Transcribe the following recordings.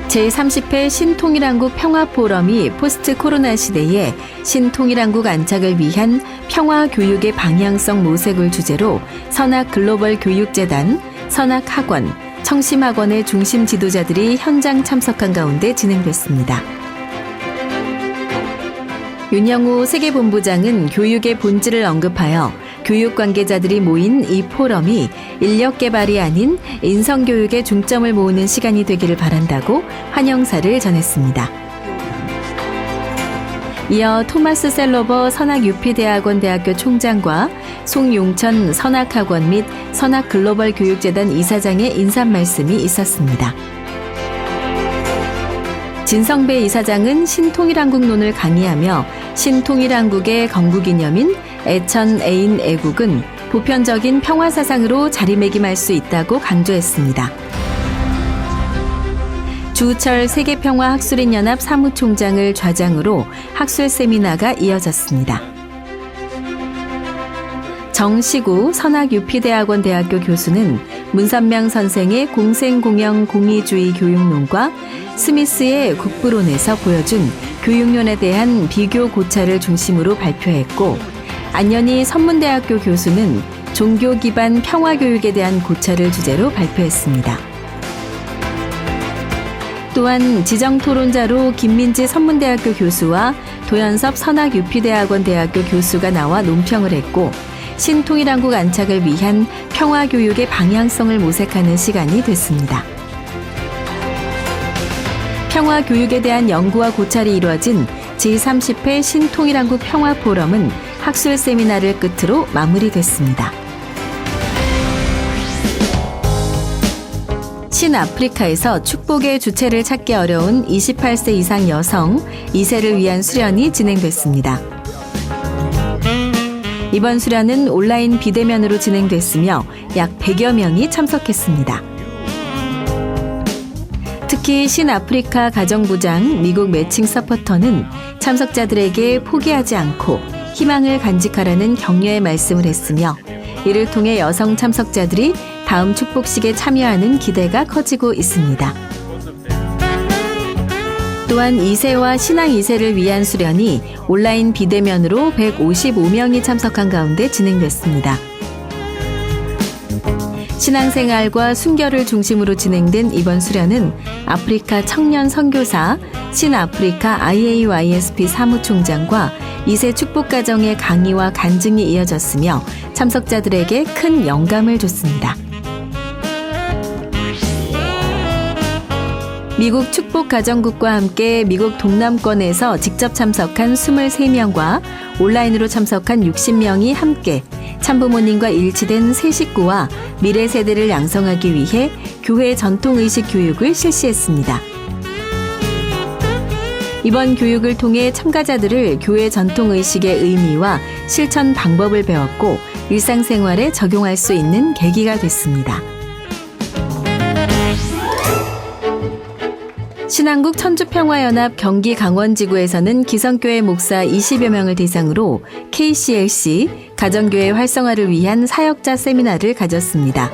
제30회 신통일한국 평화포럼이 포스트 코로나 시대에 신통일한국 안착을 위한 평화교육의 방향성 모색을 주제로 선학글로벌교육재단, 선학학원, 청심학원의 중심 지도자들이 현장 참석한 가운데 진행됐습니다. 윤영우 세계본부장은 교육의 본질을 언급하여 교육 관계자들이 모인 이 포럼이 인력 개발이 아닌 인성교육에 중점을 모으는 시간이 되기를 바란다고 환영사를 전했습니다. 이어 토마스 셀러버 선학유피대학원 대학교 총장과 송용천 선학학원 및 선학글로벌교육재단 이사장의 인사 말씀이 있었습니다. 진성배 이사장은 신통일한국론을 강의하며 신통일한국의 건국이념인 애천 애인 애국은 보편적인 평화사상으로 자리매김할 수 있다고 강조했습니다. 주우철 세계평화학술인연합 사무총장을 좌장으로 학술 세미나가 이어졌습니다. 정시구 선학유피대학원 대학교 교수는 문선명 선생의 공생공영 공의주의 교육론과 스미스의 국부론에서 보여준 교육론에 대한 비교 고찰을 중심으로 발표했고, 안연희 선문대학교 교수는 종교 기반 평화교육에 대한 고찰을 주제로 발표했습니다. 또한 지정토론자로 김민지 선문대학교 교수와 도연섭 선학유피대학원 대학교 교수가 나와 논평을 했고, 신통일한국 안착을 위한 평화교육의 방향성을 모색하는 시간이 됐습니다. 평화교육에 대한 연구와 고찰이 이루어진 제30회 신통일한국 평화포럼은 학술 세미나를 끝으로 마무리됐습니다. 신아프리카에서 축복의 주체를 찾기 어려운 28세 이상 여성 2세를 위한 수련이 진행됐습니다. 이번 수련은 온라인 비대면으로 진행됐으며 약 100여 명이 참석했습니다. 특히 신아프리카 가정부장 미국 매칭 서포터는 참석자들에게 포기하지 않고 희망을 간직하라는 격려의 말씀을 했으며, 이를 통해 여성 참석자들이 다음 축복식에 참여하는 기대가 커지고 있습니다. 또한 2세와 신앙 2세를 위한 수련이 온라인 비대면으로 155명이 참석한 가운데 진행됐습니다. 신앙생활과 순결을 중심으로 진행된 이번 수련은 아프리카 청년 선교사 신아프리카 IAYSP 사무총장과 2세 축복가정의 강의와 간증이 이어졌으며 참석자들에게 큰 영감을 줬습니다. 미국 축복가정국과 함께 미국 동남권에서 직접 참석한 23명과 온라인으로 참석한 60명이 함께 참부모님과 일치된 새 식구와 미래 세대를 양성하기 위해 교회 전통의식 교육을 실시했습니다. 이번 교육을 통해 참가자들을 교회 전통의식의 의미와 실천 방법을 배웠고 일상생활에 적용할 수 있는 계기가 됐습니다. 신한국 천주평화연합 경기 강원지구에서는 기성교회 목사 20여 명을 대상으로 KCLC 가정교회 활성화를 위한 사역자 세미나를 가졌습니다.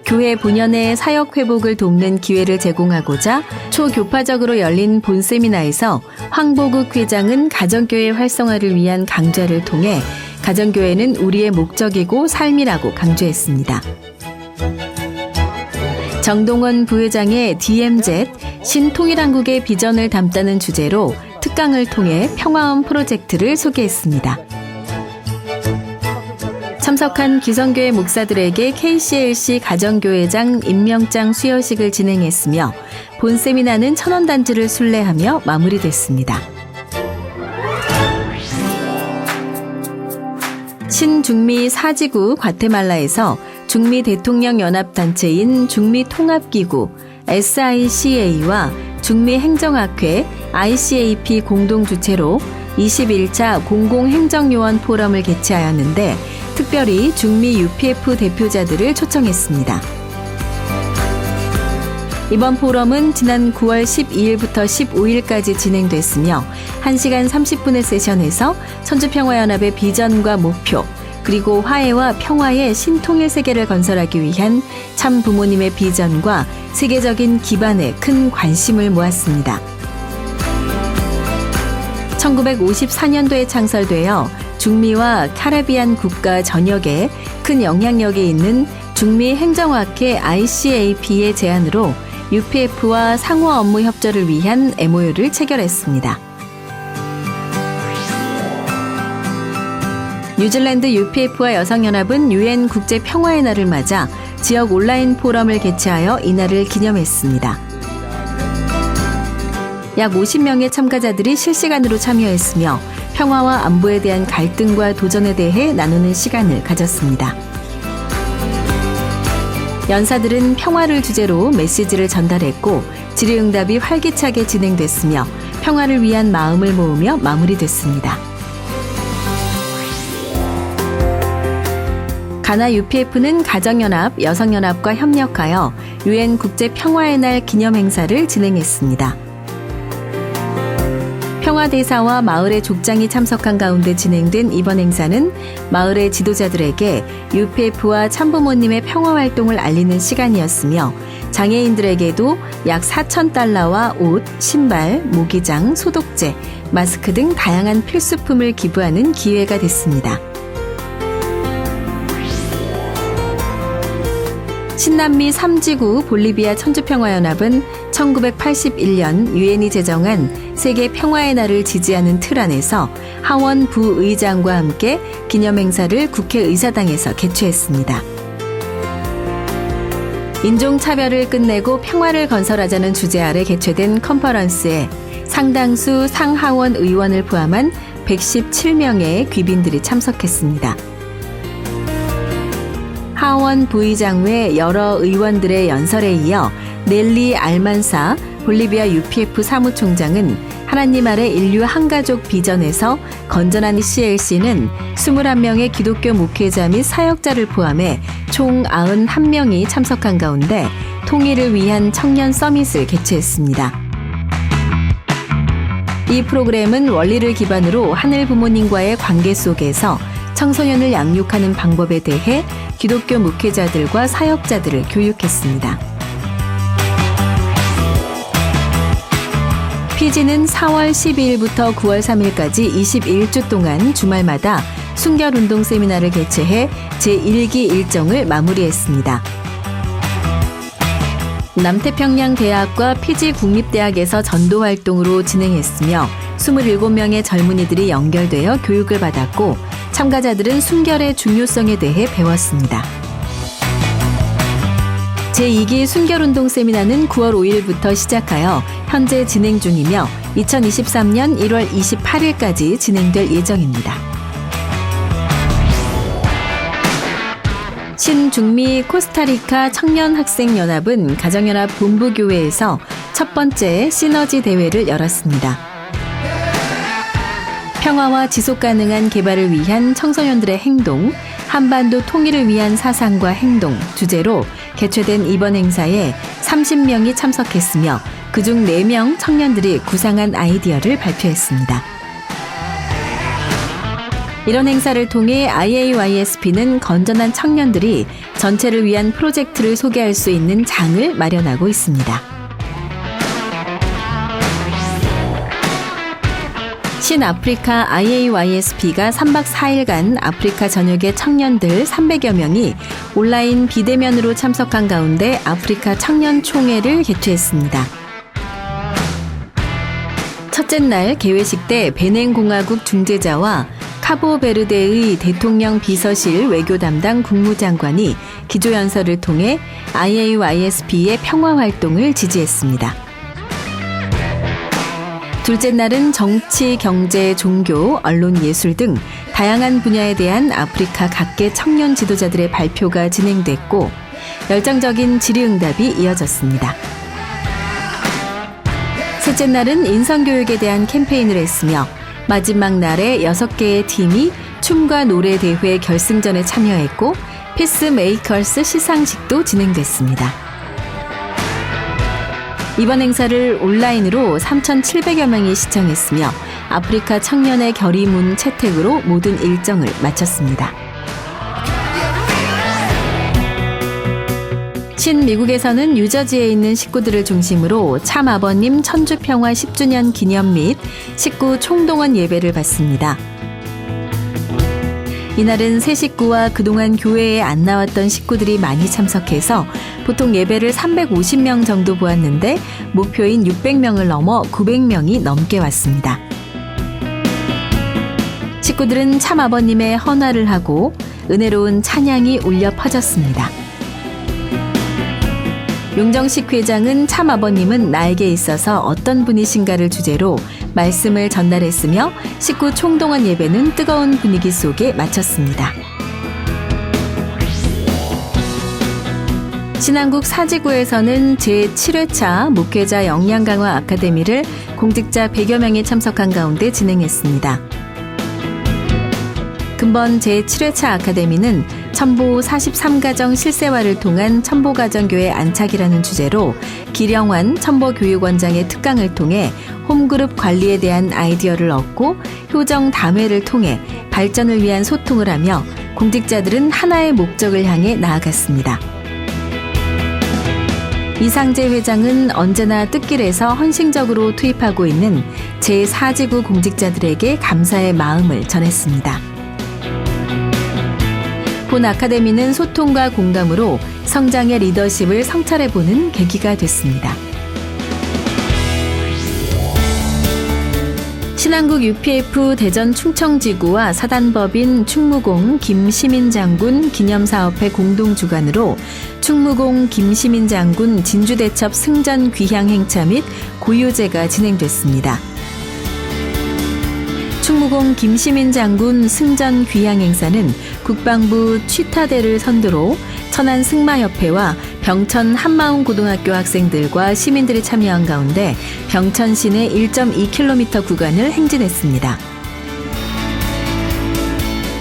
교회 본연의 사역 회복을 돕는 기회를 제공하고자 초교파적으로 열린 본 세미나에서 황보국 회장은 가정교회 활성화를 위한 강좌를 통해 가정교회는 우리의 목적이고 삶이라고 강조했습니다. 정동원 부회장의 DMZ 신통일한국의 비전을 담다는 주제로 특강을 통해 평화원 프로젝트를 소개했습니다. 참석한 기성교회 목사들에게 KCLC 가정교회장 임명장 수여식을 진행했으며 본 세미나는 천원단지를 순례하며 마무리됐습니다. 신중미 4지구 과테말라에서 중미 대통령 연합단체인 중미통합기구 SICA와 중미행정학회 ICAP 공동주최로 21차 공공행정요원 포럼을 개최하였는데 특별히 중미 UPF 대표자들을 초청했습니다. 이번 포럼은 지난 9월 12일부터 15일까지 진행됐으며 1시간 30분의 세션에서 천주평화연합의 비전과 목표, 그리고 화해와 평화의 신통일 세계를 건설하기 위한 참 부모님의 비전과 세계적인 기반에 큰 관심을 모았습니다. 1954년도에 창설되어 중미와 카리비안 국가 전역에 큰 영향력이 있는 중미 행정학회 ICAP의 제안으로 UPF와 상호 업무 협조를 위한 MOU를 체결했습니다. 뉴질랜드 UPF와 여성연합은 UN 국제평화의 날을 맞아 지역 온라인 포럼을 개최하여 이날을 기념했습니다. 약 50명의 참가자들이 실시간으로 참여했으며 평화와 안보에 대한 갈등과 도전에 대해 나누는 시간을 가졌습니다. 연사들은 평화를 주제로 메시지를 전달했고 질의응답이 활기차게 진행됐으며 평화를 위한 마음을 모으며 마무리됐습니다. 가나 UPF는 가정연합, 여성연합과 협력하여 UN 국제평화의 날 기념행사를 진행했습니다. 평화대사와 마을의 족장이 참석한 가운데 진행된 이번 행사는 마을의 지도자들에게 UPF와 참부모님의 평화활동을 알리는 시간이었으며 장애인들에게도 약 4,000달러와 옷, 신발, 모기장, 소독제, 마스크 등 다양한 필수품을 기부하는 기회가 됐습니다. 신남미 3지구 볼리비아 천주평화연합은 1981년 유엔이 제정한 세계 평화의 날을 지지하는 틀 안에서 하원 부의장과 함께 기념행사를 국회의사당에서 개최했습니다. 인종차별을 끝내고 평화를 건설하자는 주제 아래 개최된 컨퍼런스에 상당수 상하원 의원을 포함한 117명의 귀빈들이 참석했습니다. 하원 부의장 외 여러 의원들의 연설에 이어 넬리 알만사 볼리비아 UPF 사무총장은 하나님 아래 인류 한가족 비전에서 건전한 CLC는 21명의 기독교 목회자 및 사역자를 포함해 총 91명이 참석한 가운데 통일을 위한 청년 서밋을 개최했습니다. 이 프로그램은 원리를 기반으로 하늘 부모님과의 관계 속에서 청소년을 양육하는 방법에 대해 기독교 목회자들과 사역자들을 교육했습니다. 피지는 4월 12일부터 9월 3일까지 21주 동안 주말마다 순결운동 세미나를 개최해 제1기 일정을 마무리했습니다. 남태평양 대학과 피지 국립대학에서 전도 활동으로 진행했으며 27명의 젊은이들이 연결되어 교육을 받았고 참가자들은 순결의 중요성에 대해 배웠습니다. 제2기 순결운동 세미나는 9월 5일부터 시작하여 현재 진행 중이며 2023년 1월 28일까지 진행될 예정입니다. 신중미 코스타리카 청년학생연합은 가정연합 본부교회에서 첫 번째 시너지 대회를 열었습니다. 평화와 지속가능한 개발을 위한 청소년들의 행동, 한반도 통일을 위한 사상과 행동 주제로 개최된 이번 행사에 30명이 참석했으며 그중 4명 청년들이 구상한 아이디어를 발표했습니다. 이런 행사를 통해 IAYSP는 건전한 청년들이 전체를 위한 프로젝트를 소개할 수 있는 장을 마련하고 있습니다. 신아프리카 IAYSP가 3박 4일간 아프리카 전역의 청년들 300여 명이 온라인 비대면으로 참석한 가운데 아프리카 청년총회를 개최했습니다. 첫째 날 개회식 때 베넨공화국 중재자와 카보베르데의 대통령 비서실 외교 담당 국무장관이 기조연설을 통해 IAYSP의 평화활동을 지지했습니다. 둘째 날은 정치, 경제, 종교, 언론, 예술 등 다양한 분야에 대한 아프리카 각계 청년 지도자들의 발표가 진행됐고 열정적인 질의응답이 이어졌습니다. 셋째 날은 인성교육에 대한 캠페인을 했으며 마지막 날에 6개의 팀이 춤과 노래 대회 결승전에 참여했고 피스메이커스 시상식도 진행됐습니다. 이번 행사를 온라인으로 3,700여 명이 시청했으며 아프리카 청년의 결의문 채택으로 모든 일정을 마쳤습니다. 미국에서는 뉴저지에 있는 식구들을 중심으로 참 아버님 천주평화 10주년 기념 및 식구 총동원 예배를 받습니다. 이날은 새 식구와 그동안 교회에 안 나왔던 식구들이 많이 참석해서 보통 예배를 350명 정도 보았는데 목표인 600명을 넘어 900명이 넘게 왔습니다. 식구들은 참 아버님의 헌화를 하고 은혜로운 찬양이 울려 퍼졌습니다. 용정식 회장은 참 아버님은 나에게 있어서 어떤 분이신가를 주제로 말씀을 전달했으며 식구 총동원 예배는 뜨거운 분위기 속에 마쳤습니다. 신안국 사지구에서는 제7회차 목회자 역량 강화 아카데미를 공직자 100여 명이 참석한 가운데 진행했습니다. 금번 제7회차 아카데미는 첨보 43가정 실생활을 통한 첨보가정교회 안착이라는 주제로 기령환 첨보교육원장의 특강을 통해 홈그룹 관리에 대한 아이디어를 얻고 효정 담회를 통해 발전을 위한 소통을 하며 공직자들은 하나의 목적을 향해 나아갔습니다. 이상재 회장은 언제나 뜻길에서 헌신적으로 투입하고 있는 제4지구 공직자들에게 감사의 마음을 전했습니다. 본 아카데미는 소통과 공감으로 성장의 리더십을 성찰해보는 계기가 됐습니다. 신안국 UPF 대전 충청지구와 사단법인 충무공 김시민장군 기념사업회 공동주관으로 충무공 김시민장군 진주대첩 승전 귀향 행차 및 고유제가 진행됐습니다. 충무공 김시민 장군 승전 귀향 행사는 국방부 취타대를 선두로 천안 승마협회와 병천 한마음고등학교 학생들과 시민들이 참여한 가운데 병천 시내 1.2km 구간을 행진했습니다.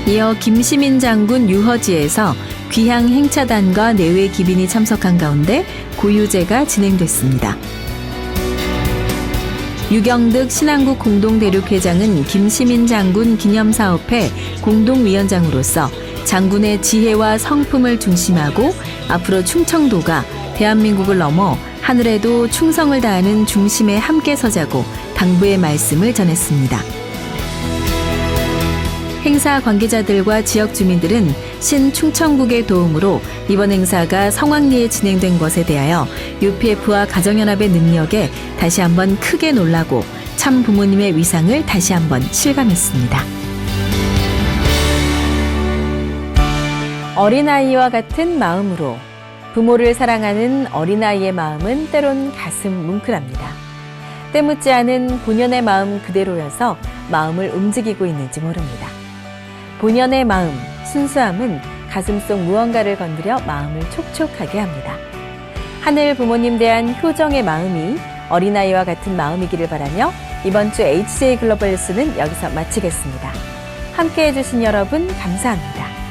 이어 김시민 장군 유허지에서 귀향 행차단과 내외 기빈이 참석한 가운데 고유제가 진행됐습니다. 유경득 신안국 공동대륙회장은 김시민 장군 기념사업회 공동위원장으로서 장군의 지혜와 성품을 중심하고 앞으로 충청도가 대한민국을 넘어 하늘에도 충성을 다하는 중심에 함께 서자고 당부의 말씀을 전했습니다. 행사 관계자들과 지역 주민들은 신충청국의 도움으로 이번 행사가 성황리에 진행된 것에 대하여 UPF와 가정연합의 능력에 다시 한번 크게 놀라고 참 부모님의 위상을 다시 한번 실감했습니다. 어린아이와 같은 마음으로 부모를 사랑하는 어린아이의 마음은 때론 가슴 뭉클합니다. 때묻지 않은 본연의 마음 그대로여서 마음을 움직이고 있는지 모릅니다. 본연의 마음, 순수함은 가슴속 무언가를 건드려 마음을 촉촉하게 합니다. 하늘 부모님 대한 효정의 마음이 어린아이와 같은 마음이기를 바라며 이번 주 HJ 글로벌 뉴스는 여기서 마치겠습니다. 함께해 주신 여러분 감사합니다.